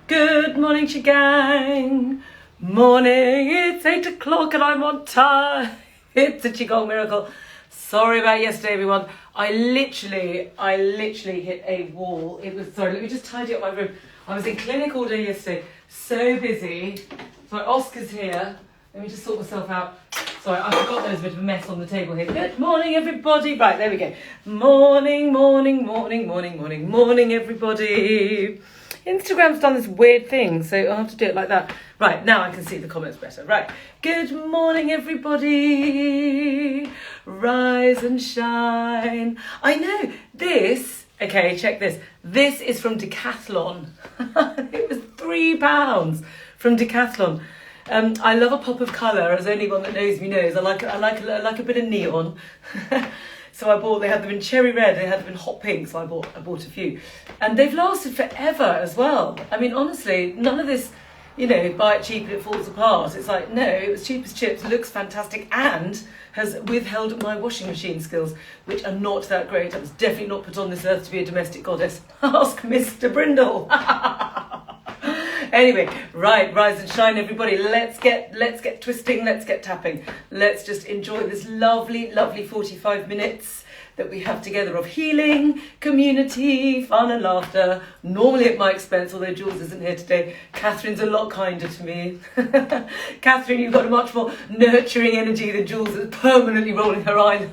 Good morning, Qigong. Morning, it's 8 o'clock and I'm on time. It's a Qigong miracle. Sorry about yesterday, everyone. I literally hit a wall. Sorry, let me just tidy up my room. I was in clinic all day yesterday, so busy. Sorry, Oscar's here. Let me just sort myself out. Sorry, I forgot there was a bit of a mess on the table here. Good morning, everybody. Right, there we go. Morning, everybody. Instagram's done this weird thing, so I'll have to do it like that. Right, now I can see the comments better. Right, good morning, everybody. Rise and shine. I know this. Okay, check this. This is from Decathlon. It was £3 from Decathlon. I love a pop of colour, as anyone that knows me knows. I like a bit of neon. So they had them in cherry red, they had them in hot pink, so I bought a few. And they've lasted forever as well. I mean, honestly, none of this, buy it cheap and it falls apart. It's like, no, it was cheap as chips, looks fantastic, and has withheld my washing machine skills, which are not that great. I was definitely not put on this earth to be a domestic goddess. Ask Mr. Brindle. Anyway, right, rise and shine, everybody. Let's get twisting, let's get tapping. Let's just enjoy this lovely 45 minutes that we have together of healing, community, fun and laughter. Normally at my expense, although Jules isn't here today. Catherine's a lot kinder to me. Catherine, you've got a much more nurturing energy than Jules, is permanently rolling her eye.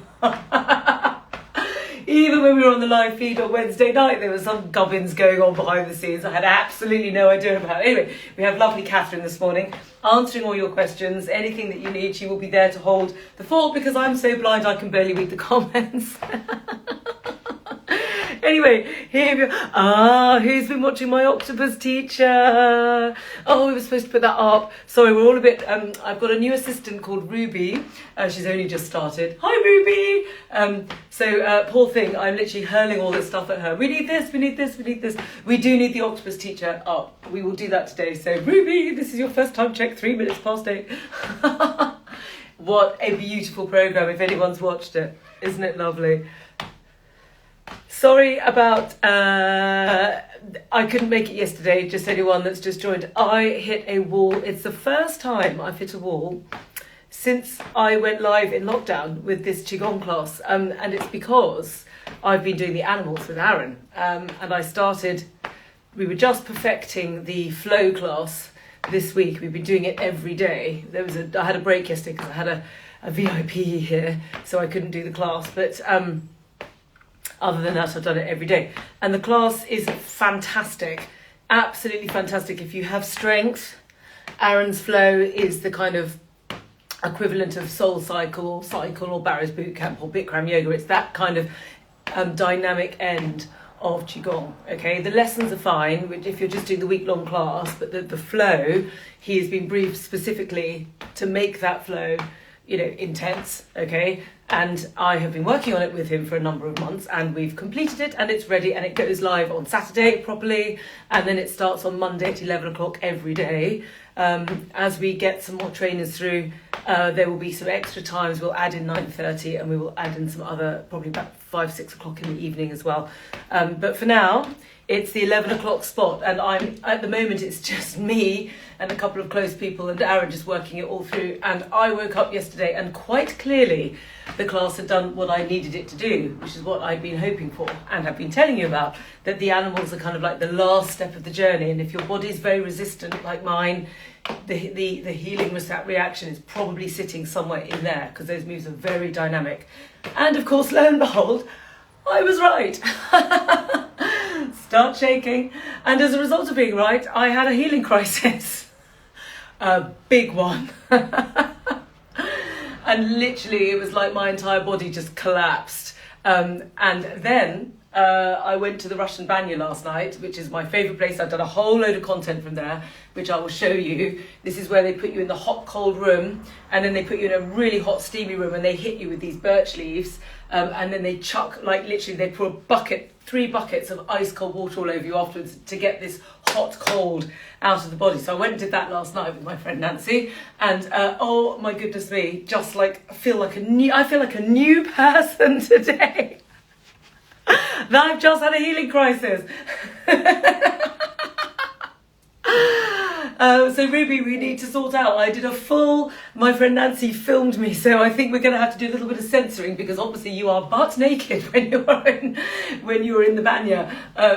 Even when we were on the live feed on Wednesday night, there was some gubbins going on behind the scenes. I had absolutely no idea about it. Anyway, we have lovely Catherine this morning, answering all your questions. Anything that you need, she will be there to hold the fort, because I'm so blind I can barely read the comments. Anyway, here we go. Who's been watching my octopus teacher? Oh, we were supposed to put that up. Sorry, we're all a bit... I've got a new assistant called Ruby. She's only just started. Hi, Ruby! Poor thing, I'm literally hurling all this stuff at her. We need this, we need this, we need this. We do need the octopus teacher up. We will do that today. So, Ruby, this is your first time check, 3 minutes past 8. What a beautiful programme, if anyone's watched it. Isn't it lovely? Sorry about, I couldn't make it yesterday, just anyone that's just joined. I hit a wall. It's the first time I've hit a wall since I went live in lockdown with this Qigong class. And it's because I've been doing the animals with Aaron. And we were just perfecting the flow class this week. We've been doing it every day. I had a break yesterday because I had a VIP here, so I couldn't do the class. But, other than that, I've done it every day. And the class is fantastic, absolutely fantastic. If you have strength, Aaron's flow is the kind of equivalent of Soul Cycle or Barry's Bootcamp or Bikram Yoga. It's that kind of dynamic end of Qigong, okay? The lessons are fine if you're just doing the week-long class, but the flow, he has been briefed specifically to make that flow intense, okay? And I have been working on it with him for a number of months, and we've completed it, and it's ready, and it goes live on Saturday properly, and then it starts on Monday at 11 o'clock every day. As we get some more trainers through, there will be some extra times. We'll add in 9:30, and we will add in some other, probably about 5-6 o'clock in the evening as well. But for now, it's the 11 o'clock spot, and at the moment it's just me and a couple of close people and Aaron just working it all through. And I woke up yesterday and quite clearly the class had done what I needed it to do, which is what I've been hoping for and have been telling you about, that the animals are kind of like the last step of the journey. And if your body is very resistant like mine, the healing reaction is probably sitting somewhere in there, because those moves are very dynamic. And of course, lo and behold, I was right. Start shaking. And as a result of being right, I had a healing crisis. A big one. And literally it was like my entire body just collapsed. And then I went to the Russian Banya last night, which is my favourite place. I've done a whole load of content from there, which I will show you. This is where they put you in the hot, cold room, and then they put you in a really hot, steamy room, and they hit you with these birch leaves, and then they chuck, like literally, they pour 3 buckets of ice cold water all over you afterwards to get this hot, cold out of the body. So I went and did that last night with my friend Nancy, and oh my goodness me, just like I feel like a new person today. That I've just had a healing crisis. So Ruby, we need to sort out. I did a full, my friend Nancy filmed me, so I think we're going to have to do a little bit of censoring because obviously you are butt naked when you're in the banya.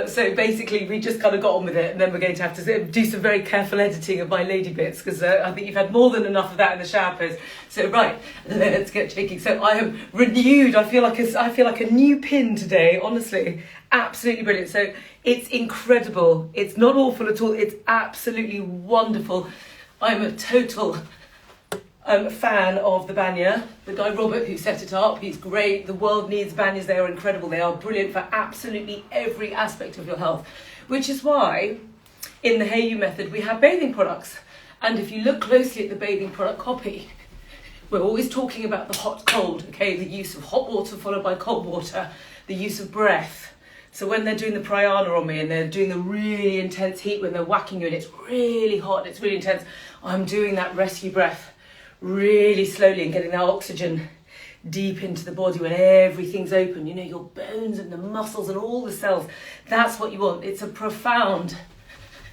So basically we just kind of got on with it, and then we're going to have to do some very careful editing of my lady bits because I think you've had more than enough of that in the shower pose. So right, let's get shaking. So I am renewed. I feel like a new pin today, honestly. Absolutely brilliant. So it's incredible. It's not awful at all. It's absolutely wonderful. I'm a total fan of the banya. The guy Robert who set it up, he's great. The world needs banyas. They are incredible. They are brilliant for absolutely every aspect of your health, which is why in the Hey You method we have bathing products. And if you look closely at the bathing product copy, we're always talking about the hot cold, okay? The use of hot water followed by cold water, the use of breath. So when they're doing the pranayama on me and they're doing the really intense heat, when they're whacking you and it's really hot, it's really intense, I'm doing that rescue breath really slowly and getting that oxygen deep into the body when everything's open, you know, your bones and the muscles and all the cells. That's what you want. It's a profound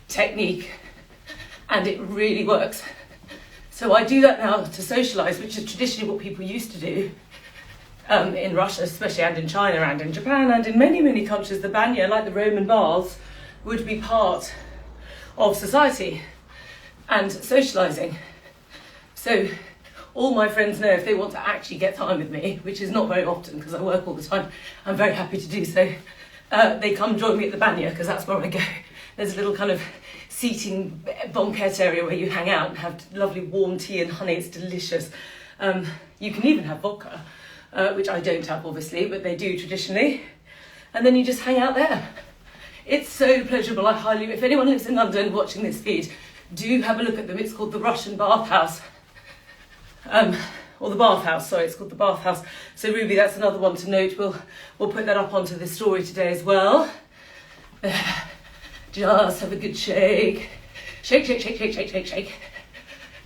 technique and it really works. So I do that now to socialise, which is traditionally what people used to do. In Russia especially, and in China and in Japan and in many, many countries, the banya, like the Roman baths, would be part of society and socialising. So all my friends know if they want to actually get time with me, which is not very often because I work all the time, I'm very happy to do so, they come join me at the banya because that's where I go. There's a little kind of seating banquette area where you hang out and have lovely warm tea and honey. It's delicious. You can even have vodka. Which I don't have obviously, but they do traditionally. And then you just hang out there. It's so pleasurable. I highly, if anyone lives in London watching this feed, do have a look at them. It's called the Russian Bathhouse. Or the Bathhouse, sorry, it's called the Bathhouse. So Ruby, that's another one to note. We'll put that up onto this story today as well. Just have a good shake. Shake, shake, shake, shake, shake, shake, shake.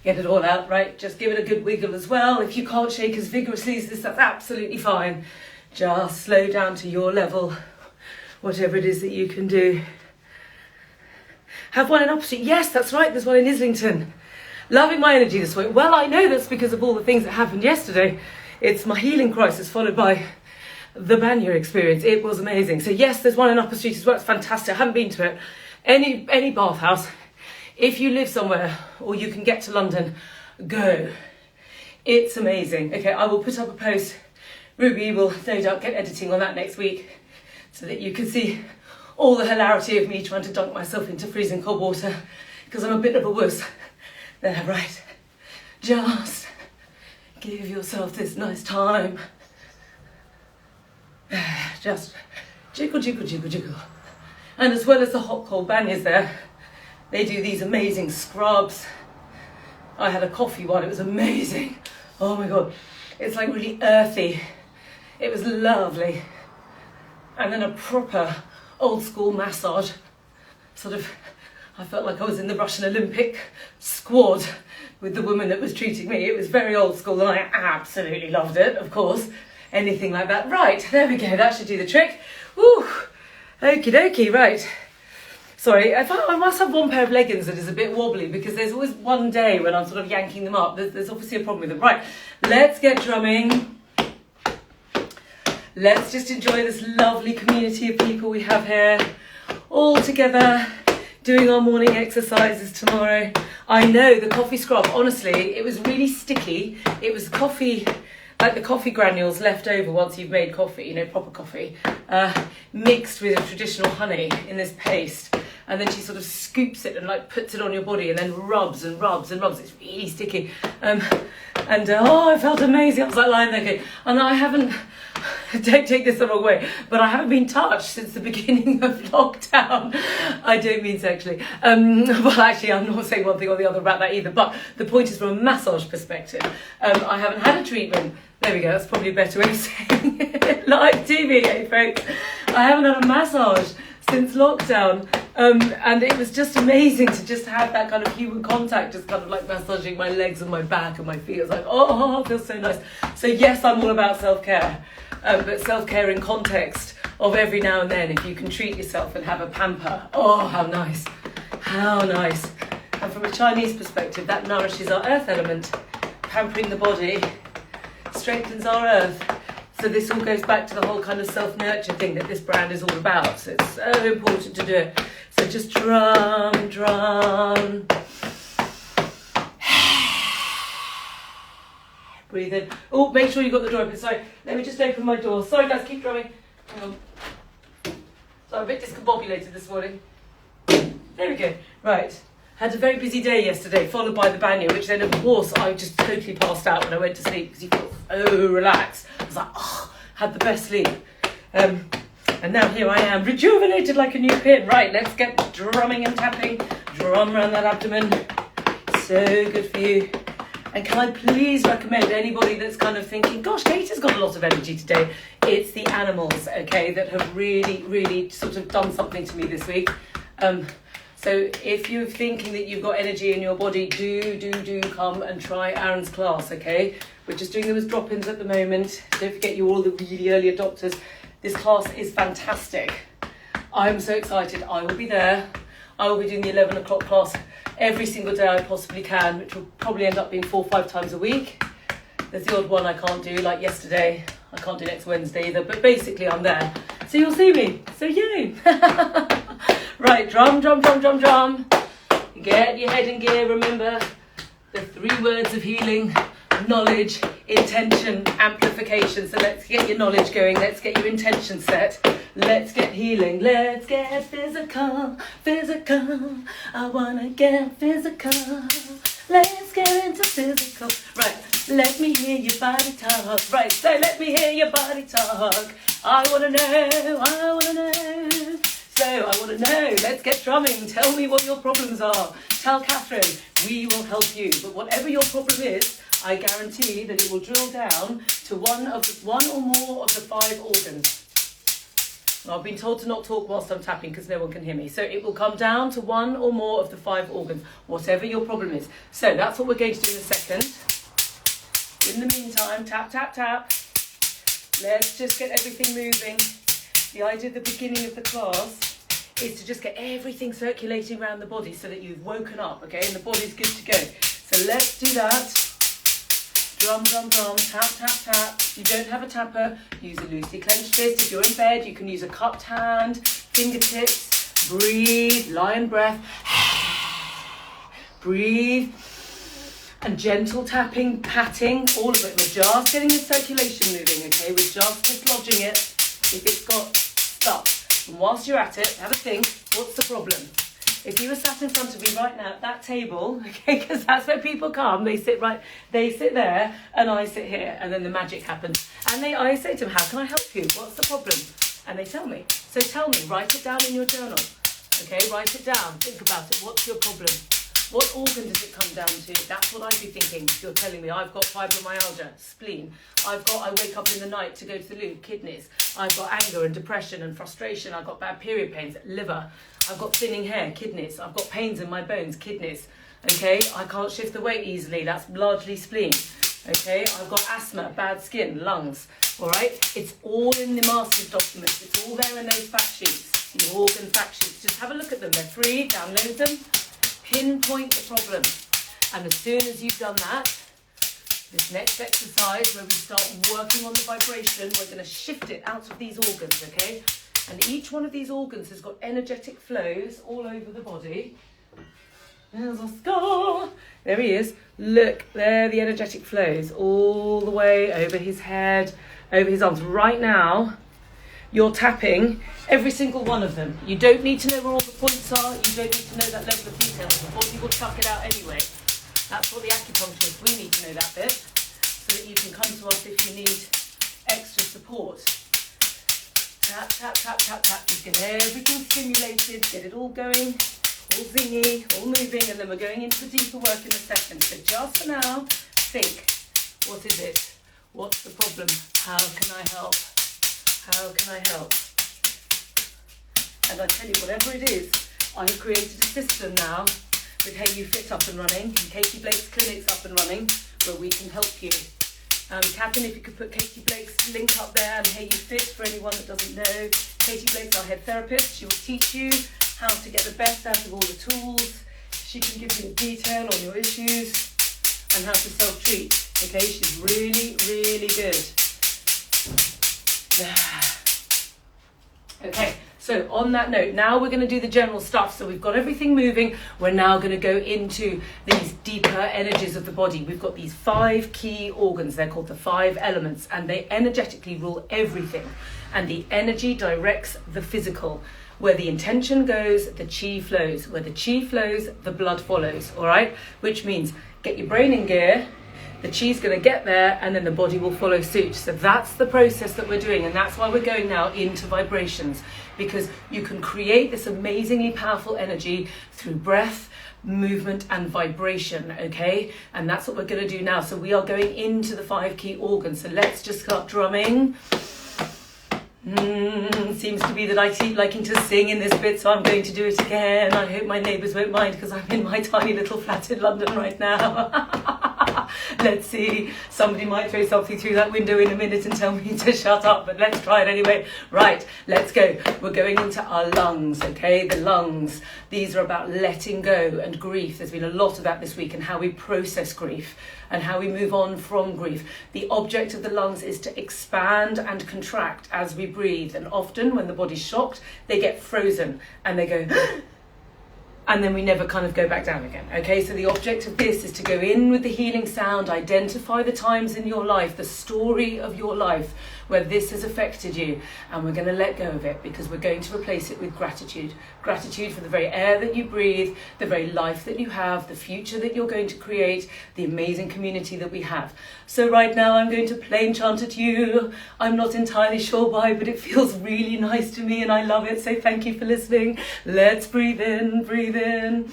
Get it all out, right? Just give it a good wiggle as well. If you can't shake as vigorously as this, that's absolutely fine. Just slow down to your level, whatever it is that you can do. Have one in Oxford. Yes, that's right, there's one in Islington. Loving my energy this week. Well, I know that's because of all the things that happened yesterday. It's my healing crisis followed by the banya experience. It was amazing. So yes, there's one in Upper Street as well. It's fantastic. I haven't been to it. Any bathhouse. If you live somewhere or you can get to London, go. It's amazing. Okay, I will put up a post. Ruby will no doubt get editing on that next week so that you can see all the hilarity of me trying to dunk myself into freezing cold water because I'm a bit of a wuss. There, right. Just give yourself this nice time. Just jiggle, jiggle, jiggle, jiggle. And as well as the hot cold banyas there, they do these amazing scrubs. I had a coffee one, it was amazing. Oh my God, it's like really earthy. It was lovely. And then a proper old school massage. Sort of, I felt like I was in the Russian Olympic squad with the woman that was treating me. It was very old school and I absolutely loved it, of course. Anything like that. Right, there we go, that should do the trick. Woo, okie dokie, right. Sorry, I must have one pair of leggings that is a bit wobbly because there's always one day when I'm sort of yanking them up. There's obviously a problem with them. Right, let's get drumming. Let's just enjoy this lovely community of people we have here, all together, doing our morning exercises tomorrow. I know the coffee scrub, honestly, it was really sticky. It was coffee, like the coffee granules left over once you've made coffee, you know, proper coffee, mixed with a traditional honey in this paste. And then she sort of scoops it and like puts it on your body and then rubs and rubs and rubs. It's really sticky. Oh, I felt amazing. I was like lying there going, and I haven't, don't take this the wrong way, but I haven't been touched since the beginning of lockdown. I don't mean sexually. Well, actually, I'm not saying one thing or the other about that either, but the point is from a massage perspective. I haven't had a treatment. There we go, that's probably a better way of saying it. Live TV, eh, folks? I haven't had a massage since lockdown. And it was just amazing to just have that kind of human contact, just kind of like massaging my legs and my back and my feet. I was like, oh, it feels so nice. So yes, I'm all about self-care, but self-care in context of every now and then, if you can treat yourself and have a pamper. Oh, how nice. How nice. And from a Chinese perspective, that nourishes our earth element. Pampering the body strengthens our earth. So this all goes back to the whole kind of self-nurture thing that this brand is all about. So it's so important to do it. So just drum, drum. Breathe in. Oh, make sure you got the door open. Sorry, let me just open my door. Sorry guys, keep drumming. Hang on. So I'm a bit discombobulated this morning. There we go. Right. Had a very busy day yesterday, followed by the banyo, which then of course I just totally passed out when I went to sleep because you feel so relaxed. I was like, oh, had the best sleep. And now here I am, rejuvenated like a new pin. Right, let's get drumming and tapping. Drum around that abdomen. So good for you. And can I please recommend anybody that's kind of thinking, gosh, Katie's got a lot of energy today. It's the animals, okay, that have really, really sort of done something to me this week. So if you're thinking that you've got energy in your body, do come and try Aaron's class, okay? We're just doing them as drop-ins at the moment. Don't forget you're all the really early adopters. This class is fantastic. I'm so excited. I will be there. I will be doing the 11 o'clock class every single day I possibly can, which will probably end up being 4 or 5 times a week. There's the odd one I can't do, like yesterday. I can't do next Wednesday either, but basically I'm there. So you'll see me. So yay! Right, drum, drum, drum, drum, drum. Get your head in gear. Remember the 3 words of healing: knowledge, intention, amplification. So let's get your knowledge going. Let's get your intention set. Let's get healing. Let's get physical, physical. I wanna get physical. Let's get into physical. Right, let me hear your body talk. Right, so let me hear your body talk. I wanna know. So I want to know, let's get drumming. Tell me what your problems are. Tell Catherine, we will help you. But whatever your problem is, I guarantee that it will drill down to one or more of the 5 organs. Well, I've been told to not talk whilst I'm tapping because no one can hear me. So it will come down to 1 or more of the 5 organs, whatever your problem is. So that's what we're going to do in a second. In the meantime, tap, tap, tap. Let's just get everything moving. The idea at the beginning of the class is to just get everything circulating around the body so that you've woken up, okay, and the body's good to go. So let's do that. Drum, drum, drum, tap, tap, tap. If you don't have a tapper, use a loosely clenched fist. If you're in bed, you can use a cupped hand, fingertips. Breathe, lion breath. Breathe. And gentle tapping, patting, all of it. We're just getting the circulation moving, okay? We're just dislodging it if it's got stuck. And whilst you're at it, have a think, what's the problem? If you were sat in front of me right now at that table, okay, because that's where people come, they sit there, and I sit here, and then the magic happens. And I say to them, how can I help you? What's the problem? And they tell me. So tell me, write it down in your journal, okay? Write it down, think about it. What's your problem? What organ does it come down to? That's what I'd be thinking. If you're telling me I've got fibromyalgia, spleen. I wake up in the night to go to the loo, kidneys. I've got anger and depression and frustration. I've got bad period pains, liver. I've got thinning hair, kidneys. I've got pains in my bones, kidneys. Okay, I can't shift the weight easily. That's largely spleen. Okay, I've got asthma, bad skin, lungs. All right, it's all in the master's documents. It's all there in those fact sheets, your organ fact sheets. Just have a look at them. They're free. Download them. Pinpoint the problem, and as soon as you've done that, this next exercise where we start working on the vibration, we're going to shift it out of these organs, okay? And each one of these organs has got energetic flows all over the body. There's Oscar. There he is. Look, there the energetic flows all the way over his head, over his arms. Right now, you're tapping every single one of them. You don't need to know where all the points are. You don't need to know that level of detail. The body will chuck it out anyway. That's what the acupuncturist, we need to know that bit so that you can come to us if you need extra support. Tap, tap, tap, tap, tap. Just get everything stimulated, get it all going, all zingy, all moving, and then we're going into the deeper work in a second. So just for now, think, what is it? What's the problem? How can I help? How can I help? And I tell you, whatever it is, I have created a system now with Hey You Fit up and running, and Katie Blake's clinics up and running, where we can help you. Catherine, if you could put Katie Blake's link up there, and Hey You Fit for anyone that doesn't know. Katie Blake's our head therapist. She will teach you how to get the best out of all the tools. She can give you detail on your issues and how to self-treat. Okay, she's really, really good. Okay, so on that note, now we're going to do the general stuff. So we've got everything moving. We're now going to go into these deeper energies of the body. We've got these 5 key organs. They're called the 5 elements, and they energetically rule everything. And the energy directs the physical. Where the intention goes, the chi flows. Where the chi flows, the blood follows. All right? Which means get your brain in gear. The chi's going to get there, and then the body will follow suit. So that's the process that we're doing, and that's why we're going now into vibrations, because you can create this amazingly powerful energy through breath, movement, and vibration, okay? And that's what we're going to do now. So we are going into the 5 key organs. So let's just start drumming. Seems to be that I keep liking to sing in this bit, so I'm going to do it again. I hope my neighbours won't mind, because I'm in my tiny little flat in London right now. Let's see, somebody might throw something through that window in a minute and tell me to shut up, but let's try it anyway. Right, let's go. We're going into our lungs, okay? The lungs, these are about letting go and grief. There's been a lot of that this week, and how we process grief and how we move on from grief. The object of the lungs is to expand and contract as we breathe, and often when the body's shocked, they get frozen and they go and then we never kind of go back down again. Okay, so the object of this is to go in with the healing sound, identify the times in your life, the story of your life where this has affected you, and we're going to let go of it, because we're going to replace it with gratitude. Gratitude for the very air that you breathe, the very life that you have, the future that you're going to create, the amazing community that we have. So right now I'm going to plain chant at you. I'm not entirely sure why, but it feels really nice to me and I love it. So thank you for listening. Let's breathe in, breathe in.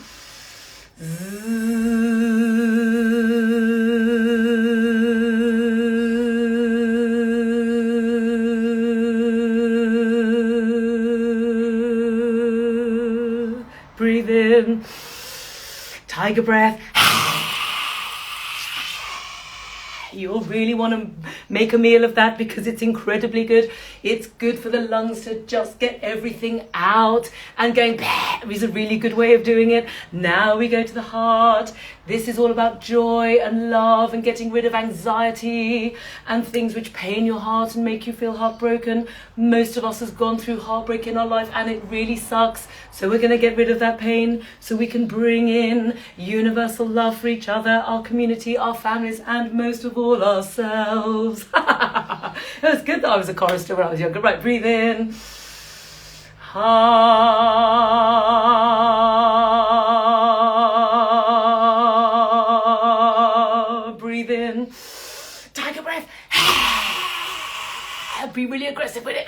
Breathe in, tiger breath. You'll really want to make a meal of that, because it's incredibly good. It's good for the lungs to just get everything out, and going is a really good way of doing it. Now we go to the heart. This is all about joy and love and getting rid of anxiety and things which pain your heart and make you feel heartbroken. Most of us has gone through heartbreak in our life, and it really sucks. So we're going to get rid of that pain so we can bring in universal love for each other, our community, our families, and most of all ourselves. It was good that I was a chorister when I was younger. Right, breathe in. Breathe in. Tiger breath. Be really aggressive with it.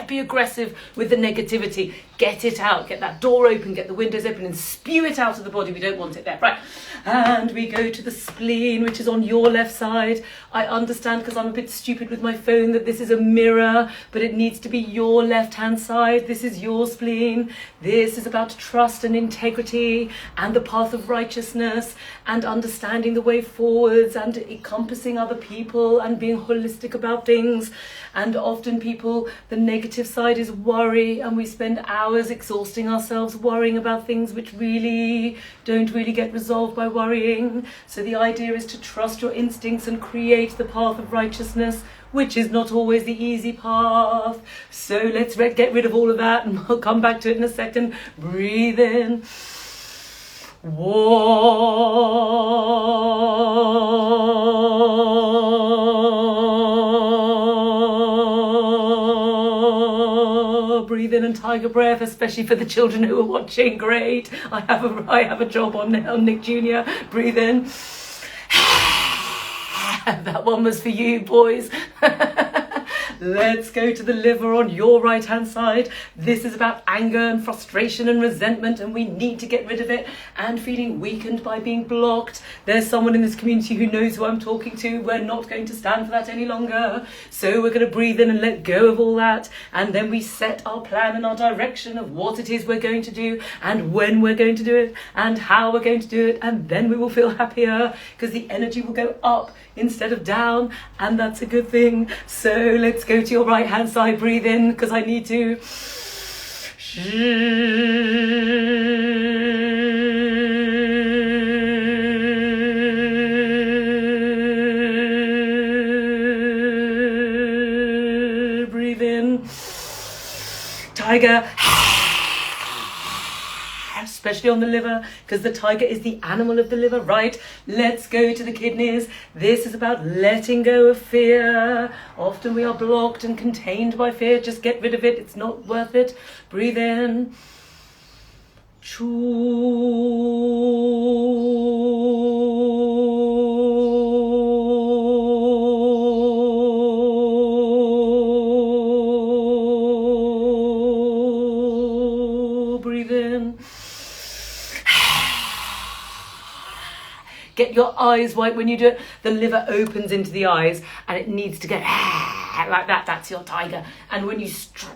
Be aggressive with the negativity. Get it out. Get that door open. Get the windows open and spew it out of the body. We don't want it there. Right. And we go to the spleen, which is on your left side. I understand, because I'm a bit stupid with my phone, that this is a mirror, but it needs to be your left-hand side. This is your spleen. This is about trust and integrity and the path of righteousness and understanding the way forwards and encompassing other people and being holistic about things. And often people, the negative side is worry, and we spend hours exhausting ourselves worrying about things which really don't really get resolved by worrying. So the idea is to trust your instincts and create the path of righteousness, which is not always the easy path. So let's get rid of all of that, and we'll come back to it in a second. Breathe in. Breathe in and tiger breath, especially for the children who are watching. Great. I have a job on Nick Jr. Breathe in. That one was for you, boys. Let's go to the liver on your right hand side. This is about anger and frustration and resentment, and we need to get rid of it, and feeling weakened by being blocked. There's someone in this community who knows who I'm talking to. We're not going to stand for that any longer. So we're going to breathe in and let go of all that, and then we set our plan and our direction of what it is we're going to do and when we're going to do it and how we're going to do it, and then we will feel happier because the energy will go up instead of down, and that's a good thing. So let's go to your right hand side. Breathe in, because I need to. tiger, especially on the liver, because the tiger is the animal of the liver, right? Let's go to the kidneys. This is about letting go of fear. Often we are blocked and contained by fear. Just get rid of it. It's not worth it. Breathe in. Breathe in. Get your eyes wide when you do it. The liver opens into the eyes and it needs to go like that. That's your tiger. And when you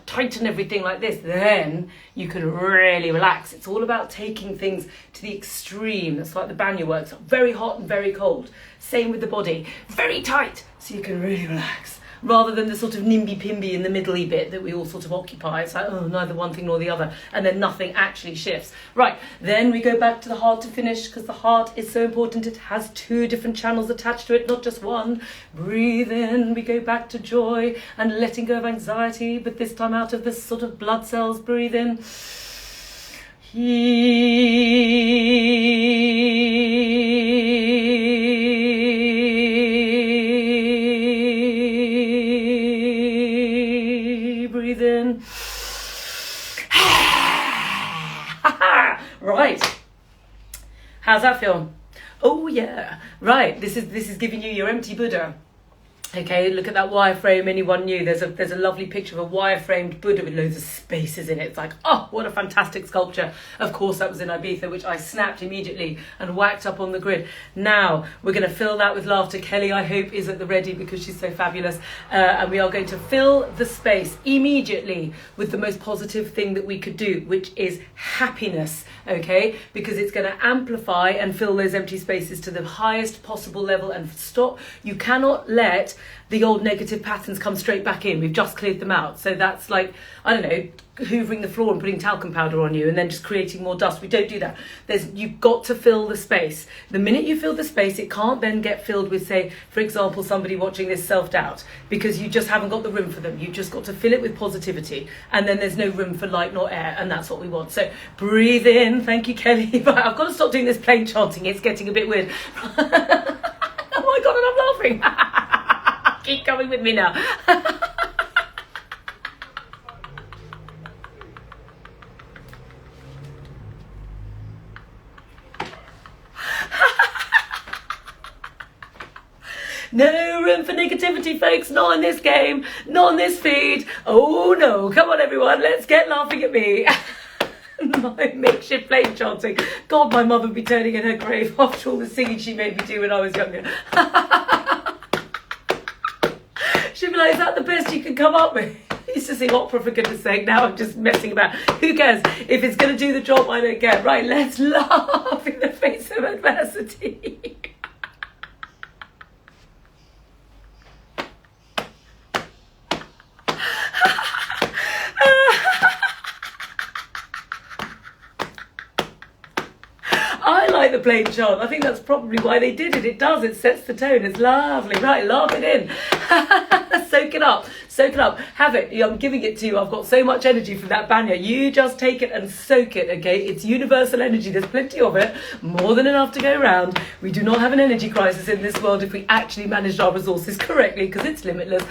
tighten everything like this, then you can really relax. It's all about taking things to the extreme. That's like the banya works. Very hot and very cold. Same with the body. Very tight so you can really relax. Rather than the sort of nimby-pimby in the middle-y bit that we all sort of occupy. It's like, oh, neither one thing nor the other. And then nothing actually shifts. Right, then we go back to the heart to finish, because the heart is so important. It has 2 different channels attached to it, not just one. Breathe in, we go back to joy and letting go of anxiety, but this time out of this sort of blood cells. Breathe in. Breathe in. Right. How's that feel? Oh yeah. Right. This is giving you your empty Buddha. Okay, look at that wireframe. Anyone new? There's a lovely picture of a wireframed Buddha with loads of spaces in it. It's like, oh, what a fantastic sculpture. Of course, that was in Ibiza, which I snapped immediately and whacked up on the grid. Now, we're going to fill that with laughter. Kelly, I hope, is at the ready because she's so fabulous. And we are going to fill the space immediately with the most positive thing that we could do, which is happiness, okay? Because it's going to amplify and fill those empty spaces to the highest possible level and stop. You cannot let the old negative patterns come straight back in. We've just cleared them out. So that's like, I don't know, hoovering the floor and putting talcum powder on you and then just creating more dust. We don't do that. You've got to fill the space. The minute you fill the space, it can't then get filled with, say, for example, somebody watching this self-doubt, because you just haven't got the room for them. You've just got to fill it with positivity, and then there's no room for light nor air, and that's what we want. So breathe in. Thank you, Kelly. But I've got to stop doing this plain chanting. It's getting a bit weird. Oh my God, and I'm laughing. Keep coming with me now. No room for negativity, folks. Not in this game. Not in this feed. Oh no. Come on, everyone. Let's get laughing at me. My makeshift plain chanting. God, my mother would be turning in her grave after all the singing she made me do when I was younger. She'd be like, is that the best you can come up with? I used to sing opera, for goodness sake. Now I'm just messing about. Who cares? If it's going to do the job, I don't care. Right, let's laugh in the face of adversity. I like the plain chant. I think that's probably why they did it. It does. It sets the tone. It's lovely. Right, laugh it in. Soak it up. Soak it up. Have it. I'm giving it to you. I've got so much energy from that banya. You just take it and soak it, okay? It's universal energy. There's plenty of it. More than enough to go around. We do not have an energy crisis in this world if we actually managed our resources correctly, because it's limitless.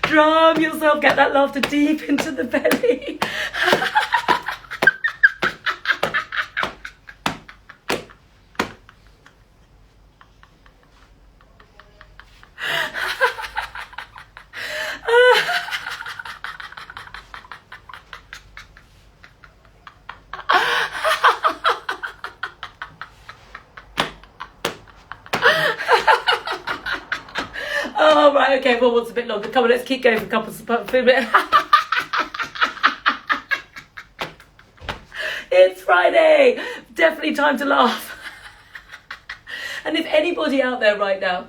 Drum yourself, get that laughter deep into the belly. Oh, right, okay, well, what's a bit longer? Come on, let's keep going for a couple of minutes. It's Friday. Definitely time to laugh. And if anybody out there right now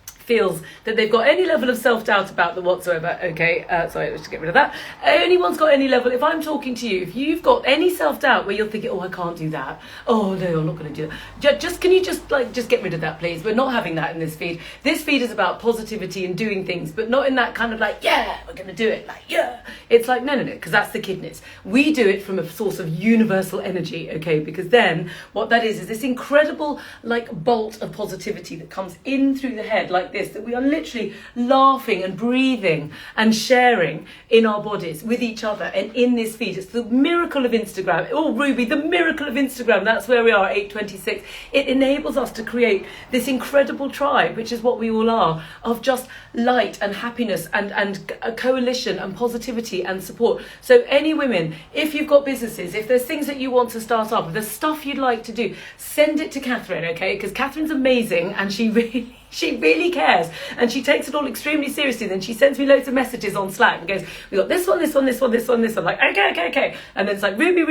feels that they've got any level of self-doubt about them whatsoever, okay, sorry, let's get rid of that. Anyone's got any level, if I'm talking to you, if you've got any self-doubt where you're thinking, oh, I can't do that, oh no, I'm not going to do that, can you just get rid of that, please? We're not having that in this feed. This feed is about positivity and doing things, but not in that kind of like, yeah, we're going to do it, like, yeah. It's like, no, because that's the kidneys. We do it from a source of universal energy, okay, because then what that is this incredible like bolt of positivity that comes in through the head like this, that we are literally laughing and breathing and sharing in our bodies with each other and in this feed. It's the miracle of Instagram. Oh, Ruby, the miracle of Instagram. That's where we are, 8:26. It enables us to create this incredible tribe, which is what we all are, of just light and happiness and a coalition and positivity and support. So any women, if you've got businesses, if there's things that you want to start up, if there's stuff you'd like to do, send it to Catherine, okay? Because Catherine's amazing and she really cares, and she takes it all extremely seriously. Then she sends me loads of messages on Slack and goes, we got this one, this one, this one, this one, this one. Like, okay. And then it's like, Ruby,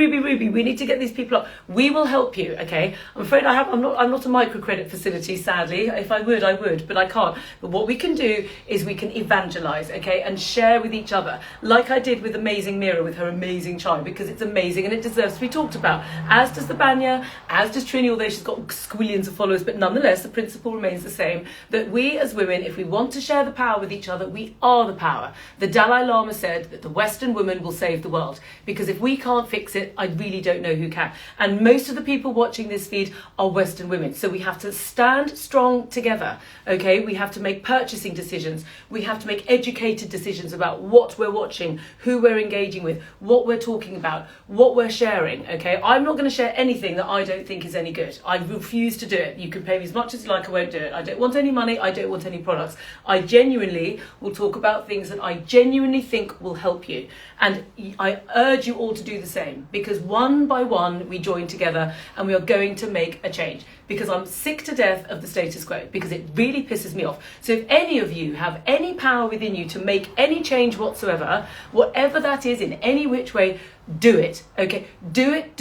we need to get these people up. We will help you, okay? I'm afraid I'm not a microcredit facility, sadly. If I would, but I can't. But what we can do is we can evangelize, okay? And share with each other, like I did with Amazing Mira, with her amazing child, because it's amazing and it deserves to be talked about. As does the Banya, as does Trini, although she's got squillions of followers, but nonetheless, the principle remains the same. That we as women, if we want to share the power with each other, we are the power. The Dalai Lama said that the Western woman will save the world, because if we can't fix it, I really don't know who can. And most of the people watching this feed are Western women. So we have to stand strong together, okay? We have to make purchasing decisions. We have to make educated decisions about what we're watching, who we're engaging with, what we're talking about, what we're sharing, okay? I'm not going to share anything that I don't think is any good. I refuse to do it. You can pay me as much as you like, I won't do it. I don't want any money, I don't want any products. I genuinely will talk about things that I genuinely think will help you. And I urge you all to do the same, because one by one we join together and we are going to make a change. Because I'm sick to death of the status quo, because it really pisses me off. So if any of you have any power within you to make any change whatsoever, whatever that is in any which way, do it, okay? Do it.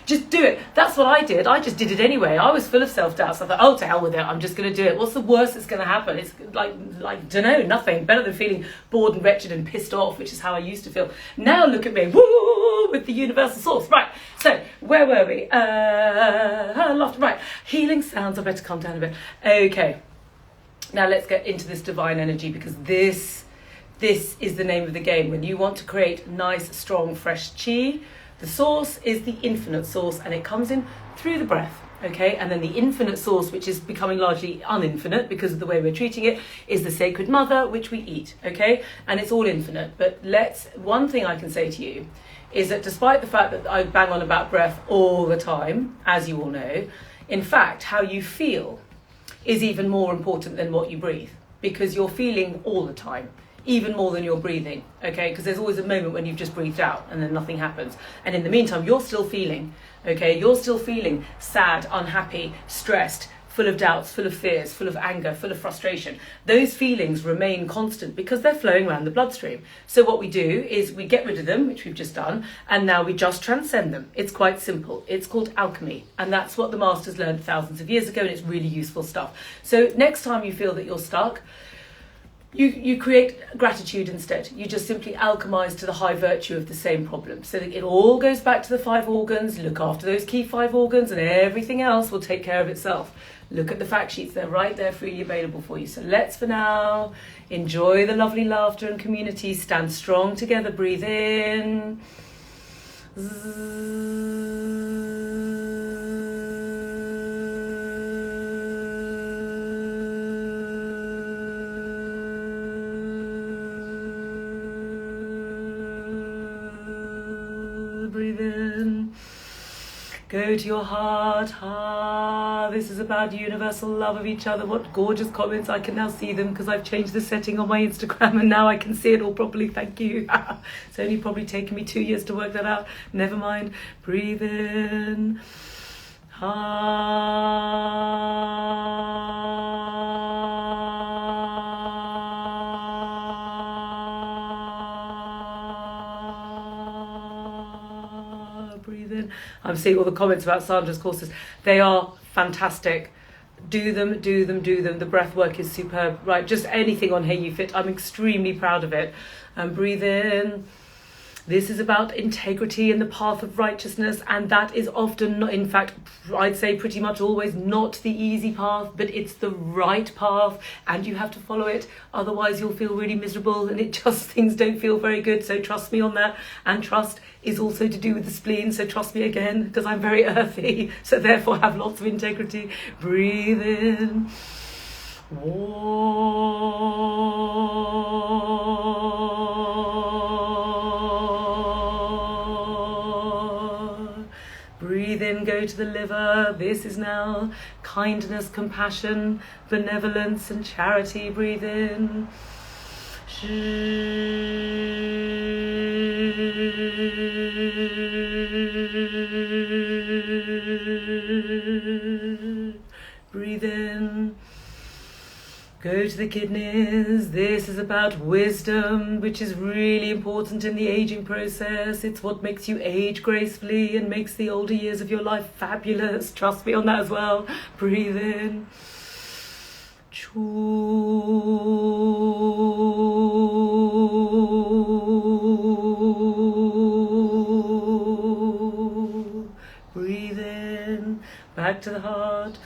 Just do it. That's what I did. I just did it anyway. I was full of self-doubt. So I thought, oh, to hell with it. I'm just going to do it. What's the worst that's going to happen? It's like, don't know, nothing. Better than feeling bored and wretched and pissed off, which is how I used to feel. Now look at me, woo, with the universal source. Right, so where were we? Laughter, right. Healing sounds. I better calm down a bit. Okay. Now let's get into this divine energy, because this is the name of the game. When you want to create nice, strong, fresh chi, the source is the infinite source, and it comes in through the breath, okay? And then the infinite source, which is becoming largely uninfinite because of the way we're treating it, is the sacred mother, which we eat, okay? And it's all infinite. But one thing I can say to you is that despite the fact that I bang on about breath all the time, as you all know, in fact, how you feel is even more important than what you breathe, because you're feeling all the time, even more than you're breathing, okay? Because there's always a moment when you've just breathed out and then nothing happens. And in the meantime, you're still feeling, okay? You're still feeling sad, unhappy, stressed, full of doubts, full of fears, full of anger, full of frustration. Those feelings remain constant because they're flowing around the bloodstream. So what we do is we get rid of them, which we've just done, and now we just transcend them. It's quite simple. It's called alchemy. And that's what the masters learned thousands of years ago, and it's really useful stuff. So next time you feel that you're stuck, you create gratitude instead. You just simply alchemize to the high virtue of the same problem. So that it all goes back to the 5 organs, look after those key 5 organs, and everything else will take care of itself. Look at the fact sheets, they're right there freely available for you. So let's, for now, enjoy the lovely laughter and community. Stand strong together, breathe in. Breathe in. Go to your heart. This is about universal love of each other. What gorgeous comments. I can now see them because I've changed the setting on my Instagram and now I can see it all properly. Thank you. It's only probably taken me 2 years to work that out. Never mind. Breathe in. Breathe in. I'm seeing all the comments about Sandra's courses. They are fantastic. do them. The breath work is superb. Right, just anything on Hey You Fit, I'm extremely proud of it. And breathe in. This is about integrity and the path of righteousness, and that is often not, in fact, I'd say pretty much always not the easy path, but it's the right path, and you have to follow it. Otherwise, you'll feel really miserable, and things don't feel very good. So trust me on that. And trust is also to do with the spleen. So trust me again, because I'm very earthy, so therefore have lots of integrity. Breathe in. Breathe in, go to the liver. This is now kindness, compassion, benevolence and charity. Breathe in. Breathe in. Go to the kidneys. This is about wisdom, which is really important in the aging process. It's what makes you age gracefully and makes the older years of your life fabulous. Trust me on that as well. Breathe in. Breathe in. Back to the heart.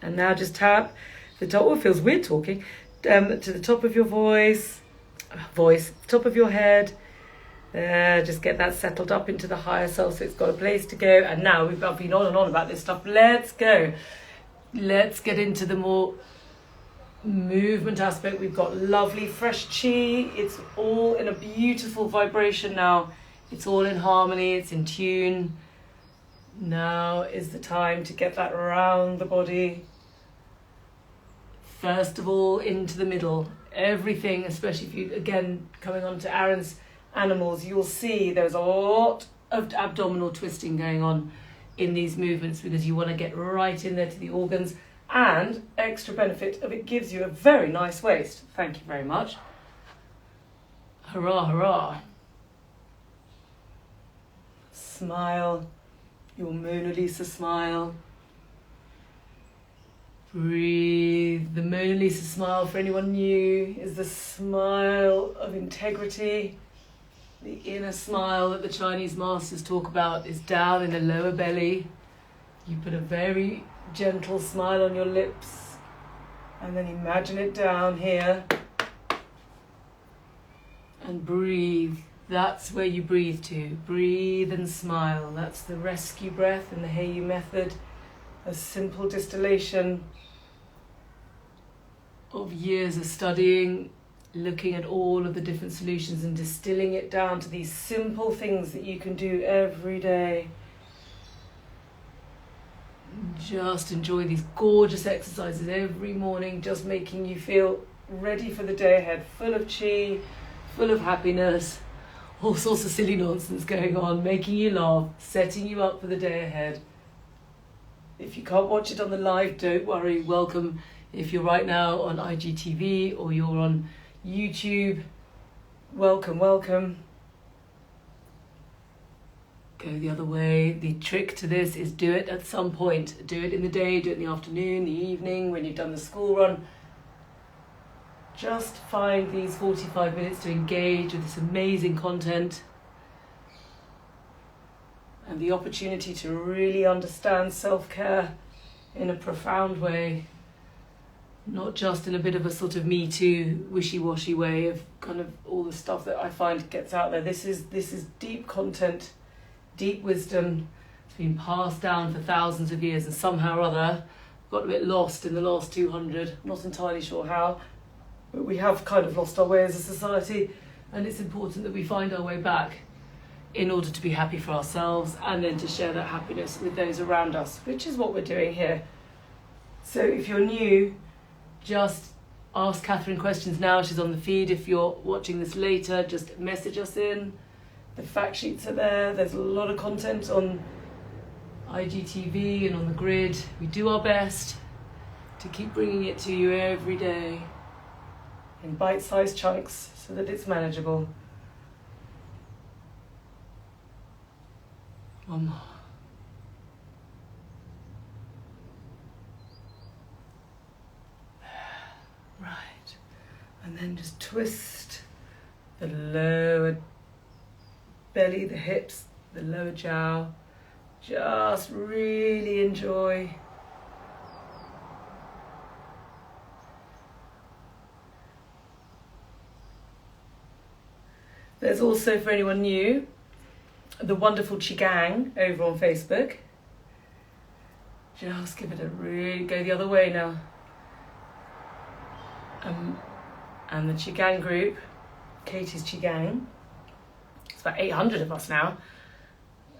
And now just tap the top. Oh, it feels weird talking. To the top of your voice, top of your head. Just get that settled up into the higher self, so it's got a place to go. And now I've been on and on about this stuff. Let's go. Let's get into the more movement aspect. We've got lovely fresh chi. It's all in a beautiful vibration now. It's all in harmony. It's in tune. Now is the time to get that around the body. First of all, into the middle. Everything, especially if you, again, coming on to Aaron's animals, you'll see there's a lot of abdominal twisting going on in these movements, because you want to get right in there to the organs. And extra benefit of it gives you a very nice waist. Thank you very much. Hurrah, hurrah. Smile, your Mona Lisa smile. Breathe. The Mona Lisa smile, for anyone new, is the smile of integrity. The inner smile that the Chinese masters talk about is down in the lower belly. You put a very gentle smile on your lips, and then imagine it down here, and breathe. That's where you breathe to. Breathe and smile. That's the rescue breath in the Hey You method. A simple distillation of years of studying, looking at all of the different solutions and distilling it down to these simple things that you can do every day. Just enjoy these gorgeous exercises every morning, just making you feel ready for the day ahead, full of chi, full of happiness, all sorts of silly nonsense going on, making you laugh, setting you up for the day ahead. If you can't watch it on the live, don't worry, welcome. If you're right now on IGTV or you're on YouTube, welcome, welcome. Go the other way. The trick to this is do it at some point. Do it in the day, do it in the afternoon, the evening, when you've done the school run. Just find these 45 minutes to engage with this amazing content and the opportunity to really understand self-care in a profound way, not just in a bit of a sort of Me Too, wishy-washy way of kind of all the stuff that I find gets out there. This is deep content. Deep wisdom. It's been passed down for thousands of years, and somehow or other got a bit lost in the last 200. I'm not entirely sure how, but we have kind of lost our way as a society, and it's important that we find our way back in order to be happy for ourselves and then to share that happiness with those around us, which is what we're doing here. So if you're new, just ask Catherine questions now. She's on the feed. If you're watching this later, just message us in. The fact sheets are there. There's a lot of content on IGTV and on the grid. We do our best to keep bringing it to you every day. in bite-sized chunks so that it's manageable. One more. Right. And then just twist the lower belly, the hips, the lower jowl. Just really enjoy. There's also, for anyone new, the wonderful Qigong over on Facebook. Just give it a really, go the other way now. And the Qigong group, Katie's Qigong, it's about 800 of us now.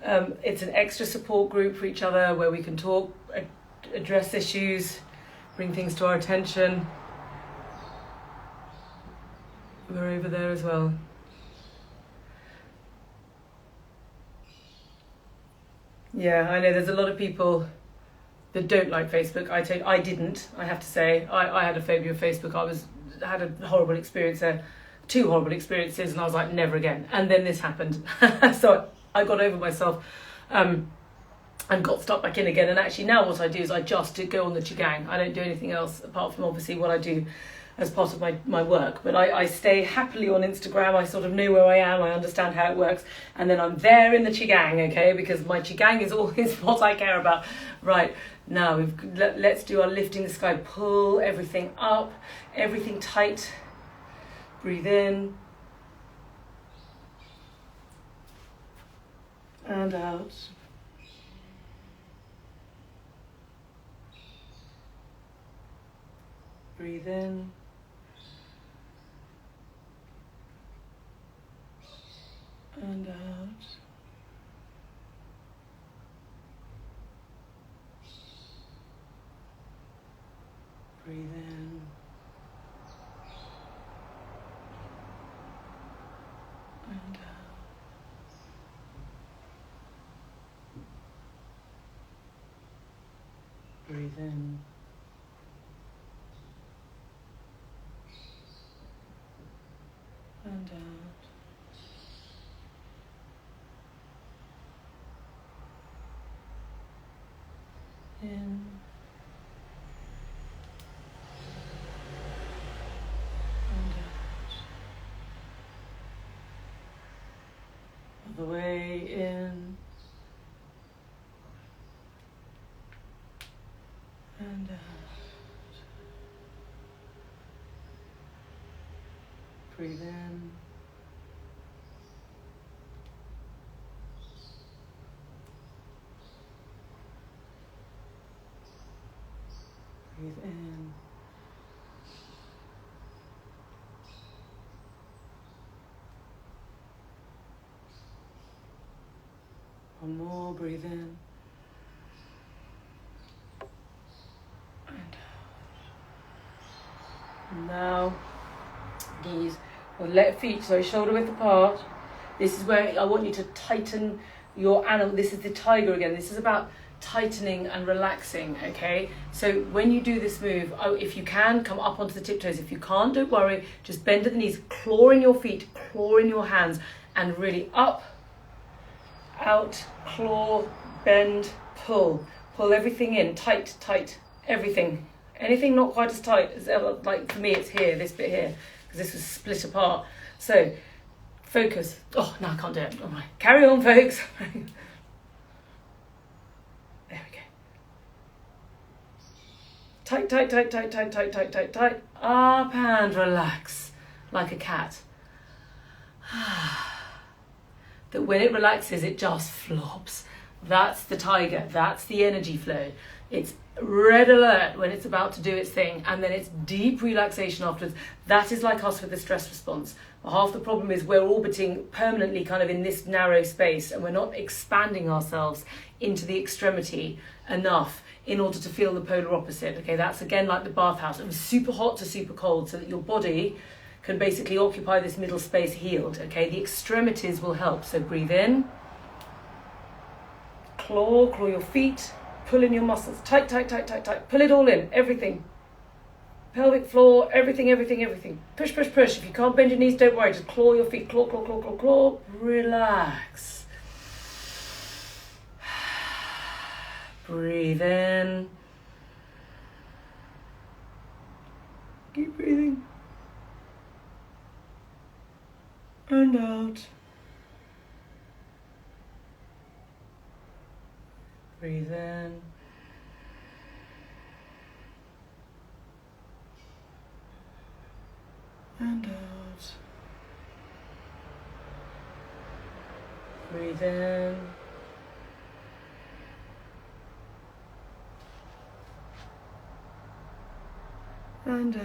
It's an extra support group for each other where we can talk, address issues, bring things to our attention. We're over there as well. Yeah, I know there's a lot of people that don't like Facebook. I didn't, I have to say. I had a phobia of Facebook. I had a horrible experience there, 2 horrible experiences, and I was like, never again. And then this happened. So I got over myself and got stuck back in again. And actually now what I do is I just go on the Qigong. I don't do anything else apart from obviously what I do as part of my work. But I stay happily on Instagram. I sort of know where I am. I understand how it works. And then I'm there in the Qigong, okay? Because my Qigong is always what I care about. Right, now let's do our lifting the sky. Pull everything up, everything tight. Breathe in. And out. Breathe in. And out. Breathe in. And out. Breathe in. And out. In and out. All the way in and out. Breathe in. Breathe in. One more, breathe in. And out. Now, knees or feet, so shoulder width apart. This is where I want you to tighten your animal. This is the tiger again. This is about tightening and relaxing, okay? So when you do this move, if you can, come up onto the tiptoes. If you can't, don't worry, just bend at the knees, claw in your feet, claw in your hands, and really up, out, claw, bend, pull everything in, tight, everything. Anything not quite as tight as ever, like for me it's here, this bit here, because this was split apart. So focus. Oh, no, I can't do it. All right, carry on, folks. Tight. Up and relax like a cat. That when it relaxes, it just flops. That's the tiger. That's the energy flow. It's red alert when it's about to do its thing, and then it's deep relaxation afterwards. That is like us with the stress response. Half the problem is we're orbiting permanently kind of in this narrow space, and we're not expanding ourselves into the extremity enough in order to feel the polar opposite. Okay, that's again like the bathhouse. It was super hot to super cold, so that your body can basically occupy this middle space healed. Okay, the extremities will help. So breathe in, claw your feet, pull in your muscles, tight. Pull it all in, everything. pelvic floor, everything, everything, everything. Push, push, push. If you can't bend your knees, don't worry. Just claw your feet. Claw, claw, claw, claw, claw. Relax. Breathe in. Keep breathing. And out. Breathe in. And out. Breathe in. And out.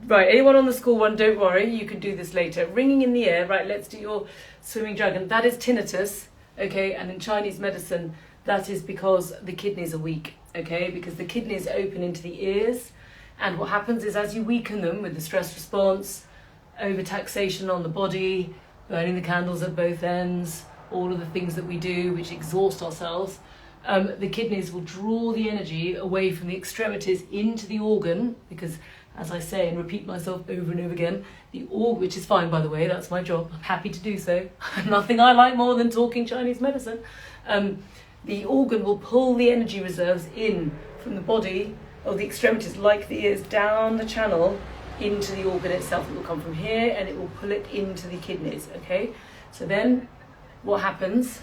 Right, anyone on the school one, don't worry, you can do this later. Ringing in the air, right, let's do your swimming dragon. That is tinnitus, okay, and in Chinese medicine, that is because the kidneys are weak, okay, because the kidneys open into the ears, and what happens is as you weaken them with the stress response, overtaxation on the body, burning the candles at both ends, all of the things that we do which exhaust ourselves, the kidneys will draw the energy away from the extremities into the organ, because as I say and repeat myself over and over again, the organ, which is fine by the way, that's my job, I'm happy to do so, nothing I like more than talking Chinese medicine, the organ will pull the energy reserves in from the body, or the extremities like the ears, down the channel into the organ itself. It will come from here and it will pull it into the kidneys, okay? So then what happens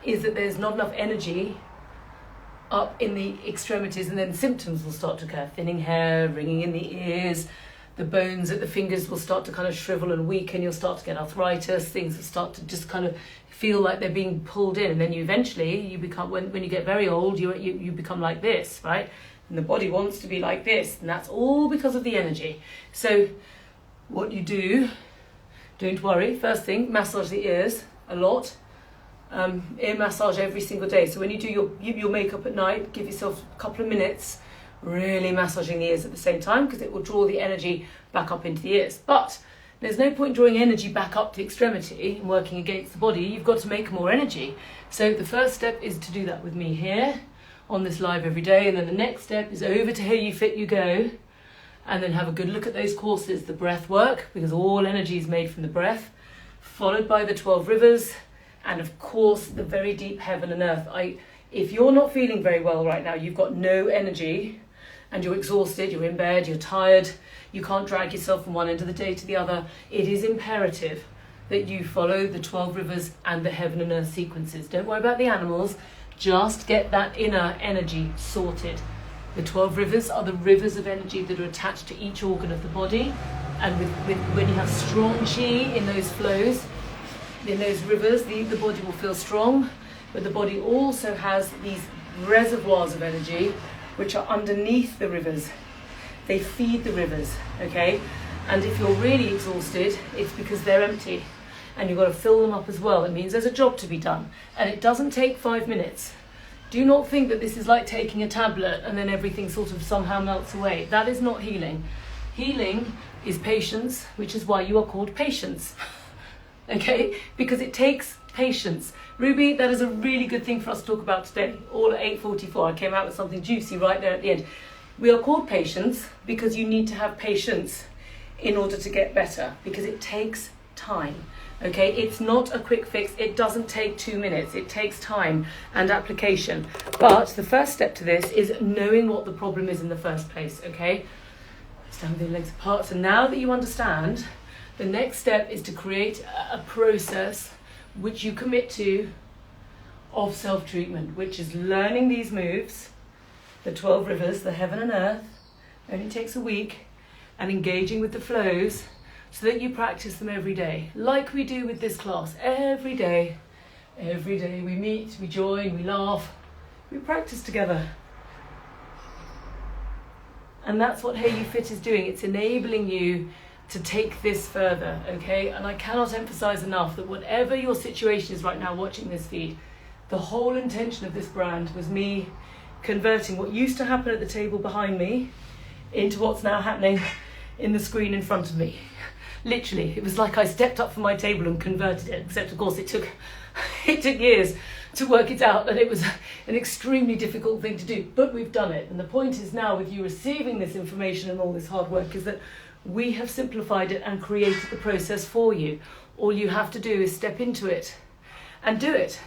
is that there's not enough energy up in the extremities, and then symptoms will start to occur. Thinning hair, ringing in the ears, the bones at the fingers will start to kind of shrivel and weaken, you'll start to get arthritis, things will start to just kind of feel like they're being pulled in, and then you eventually become, when you get very old, you become like this, right? And the body wants to be like this, and that's all because of the energy. So what you do, don't worry, first thing, massage the ears a lot. Ear massage every single day. So when you do your makeup at night, give yourself a couple of minutes really massaging the ears at the same time, because it will draw the energy back up into the ears. But there's no point drawing energy back up to the extremity and working against the body. You've got to make more energy. So the first step is to do that with me here on this live every day, and then the next step is over to Here You Fit You Go, and then have a good look at those courses, the breath work, because all energy is made from the breath, followed by the 12 rivers, and of course the very deep heaven and earth. If you're not feeling very well right now, you've got no energy and you're exhausted, you're in bed, you're tired, you can't drag yourself from one end of the day to the other, it is imperative that you follow the 12 rivers and the heaven and earth sequences. Don't worry about the animals, just get that inner energy sorted. The 12 rivers are the rivers of energy that are attached to each organ of the body, and when you have strong qi in those flows, in those rivers, the body will feel strong, but the body also has these reservoirs of energy which are underneath the rivers. They feed the rivers, okay? And if you're really exhausted, it's because they're empty, and you've got to fill them up as well. It means there's a job to be done, and it doesn't take 5 minutes. Do not think that this is like taking a tablet and then everything sort of somehow melts away. That is not healing. Healing is patience, which is why you are called patience. Okay, because it takes patience. Ruby, that is a really good thing for us to talk about today. All at 8:44, I came out with something juicy right there at the end. We are called patience because you need to have patience in order to get better, because it takes time. Okay, it's not a quick fix. It doesn't take 2 minutes. It takes time and application. But the first step to this is knowing what the problem is in the first place. Okay, stand with your legs apart. So now that you understand, the next step is to create a process which you commit to of self-treatment, which is learning these moves, the 12 rivers, the heaven and earth, only takes a week, and engaging with the flows so that you practice them every day, like we do with this class. Every day we meet, we join, we laugh, we practice together. And that's what Hey You Fit is doing. It's enabling you to take this further, okay? And I cannot emphasize enough that whatever your situation is right now watching this feed, the whole intention of this brand was me converting what used to happen at the table behind me into what's now happening in the screen in front of me. Literally, it was like I stepped up from my table and converted it, except of course it took years to work it out, and it was an extremely difficult thing to do, but we've done it. And the point is now, with you receiving this information and all this hard work, is that we have simplified it and created the process for you. All you have to do is step into it and do it.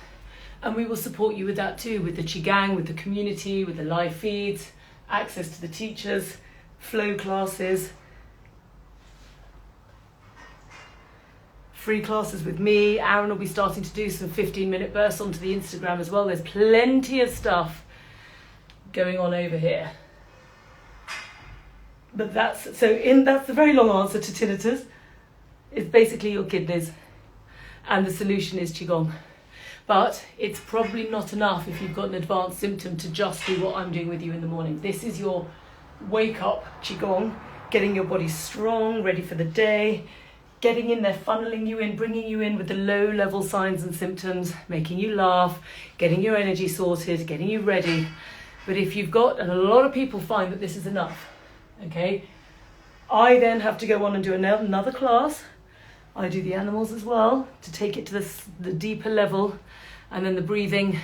And we will support you with that too, with the Qigong, with the community, with the live feeds, access to the teachers, flow classes, free classes with me. Aaron will be starting to do some 15-minute bursts onto the Instagram as well. There's plenty of stuff going on over here. But that's the very long answer to tinnitus. It's basically your kidneys, and the solution is Qigong. But it's probably not enough if you've got an advanced symptom to just do what I'm doing with you in the morning. This is your wake up Qigong, getting your body strong, ready for the day, getting in there, funneling you in, bringing you in with the low level signs and symptoms, making you laugh, getting your energy sorted, getting you ready. But if you've got, and a lot of people find that this is enough, okay, I then have to go on and do another class. I do the animals as well to take it to the deeper level, and then the breathing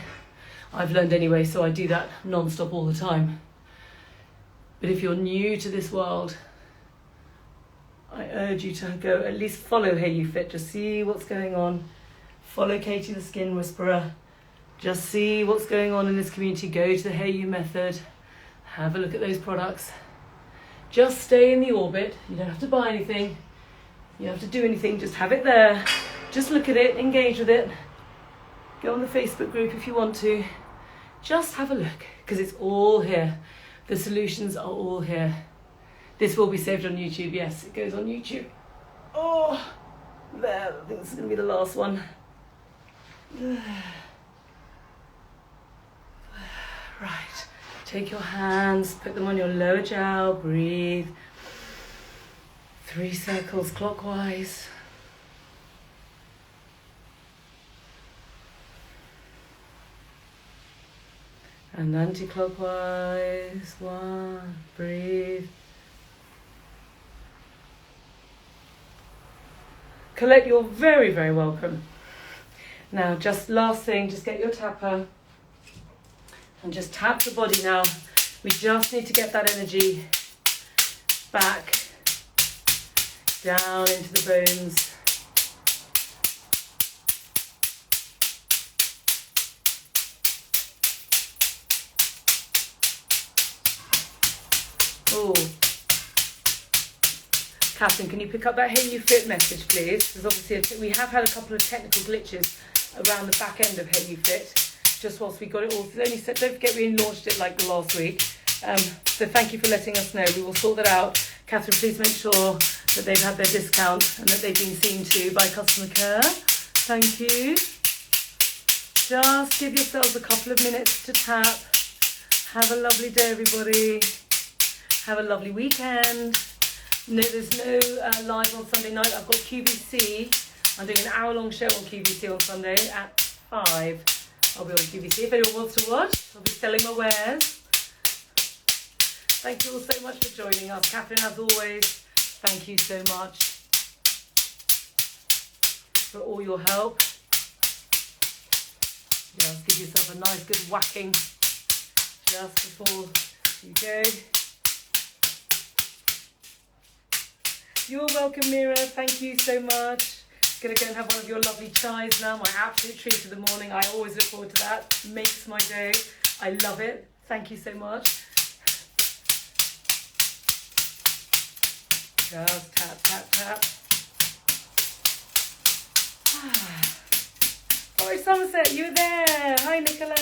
I've learned anyway, so I do that non-stop all the time. But if you're new to this world, I urge you to go at least follow Hey You Fit, just see what's going on. Follow Katie the Skin Whisperer, just see what's going on in this community. Go to the Hey You method, have a look at those products. Just stay in the orbit. You don't have to buy anything. You don't have to do anything, just have it there. Just look at it, engage with it. Go on the Facebook group if you want to. Just have a look, because it's all here. The solutions are all here. This will be saved on YouTube, yes, it goes on YouTube. Oh, there, I think this is going to be the last one. Right, take your hands, put them on your lower jowl, breathe. 3 circles clockwise. And anti-clockwise. 1, breathe. Collect, you're very, very welcome. Now, just last thing, just get your tapper and just tap the body now. We just need to get that energy back down into the bones. Oh, Catherine, can you pick up that Hey You Fit message, please? Because obviously we have had a couple of technical glitches around the back end of Hey You Fit, just whilst we got it all. Don't forget we launched it like the last week. So thank you for letting us know. We will sort that out. Catherine, please make sure that they've had their discount and that they've been seen to by customer care. Thank you. Just give yourselves a couple of minutes to tap. Have a lovely day, everybody. Have a lovely weekend. No, there's no live on Sunday night. I've got QVC. I'm doing an hour-long show on QVC on Sunday at 5. I'll be on QVC. If anyone wants to watch, I'll be selling my wares. Thank you all so much for joining us. Catherine, as always, thank you so much for all your help. Just give yourself a nice good whacking just before you go. You're welcome, Mira. Thank you so much. Gonna go and have one of your lovely chais now. My absolute treat of the morning. I always look forward to that. Makes my day. I love it. Thank you so much. Just tap, tap, tap. Oh, Somerset, you're there. Hi, Nicola.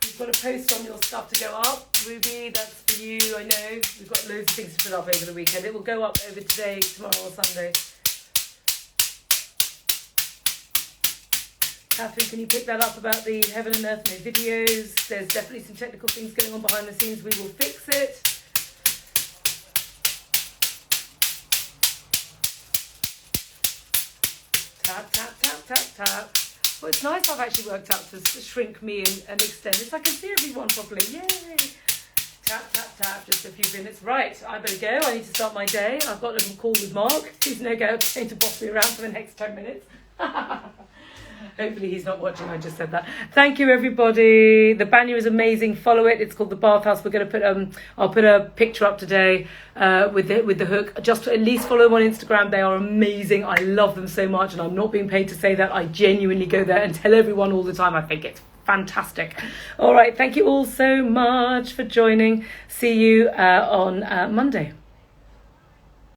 We've got a post on your stuff to go up. Ruby, that's for you, I know. We've got loads of things to put up over the weekend. It will go up over today, tomorrow or Sunday. Catherine, can you pick that up about the Heaven and Earth No videos? There's definitely some technical things going on behind the scenes. We will fix it. Tap, tap, tap, tap, tap. Well, it's nice I've actually worked out to shrink me and extend it so I can see everyone properly. Yay! Tap, tap, tap, just a few minutes. Right, I better go. I need to start my day. I've got a little call with Mark. He's no go going to boss me around for the next 10 minutes. Hopefully he's not watching. I just said that. Thank you, everybody. The banyo is amazing. Follow it. It's called the Bathhouse. We're going to put I'll put a picture up today with the hook. Just at least follow them on Instagram. They are amazing. I love them so much, and I'm not being paid to say that. I genuinely go there and tell everyone all the time. I think it's fantastic. All right. Thank you all so much for joining. See you on Monday.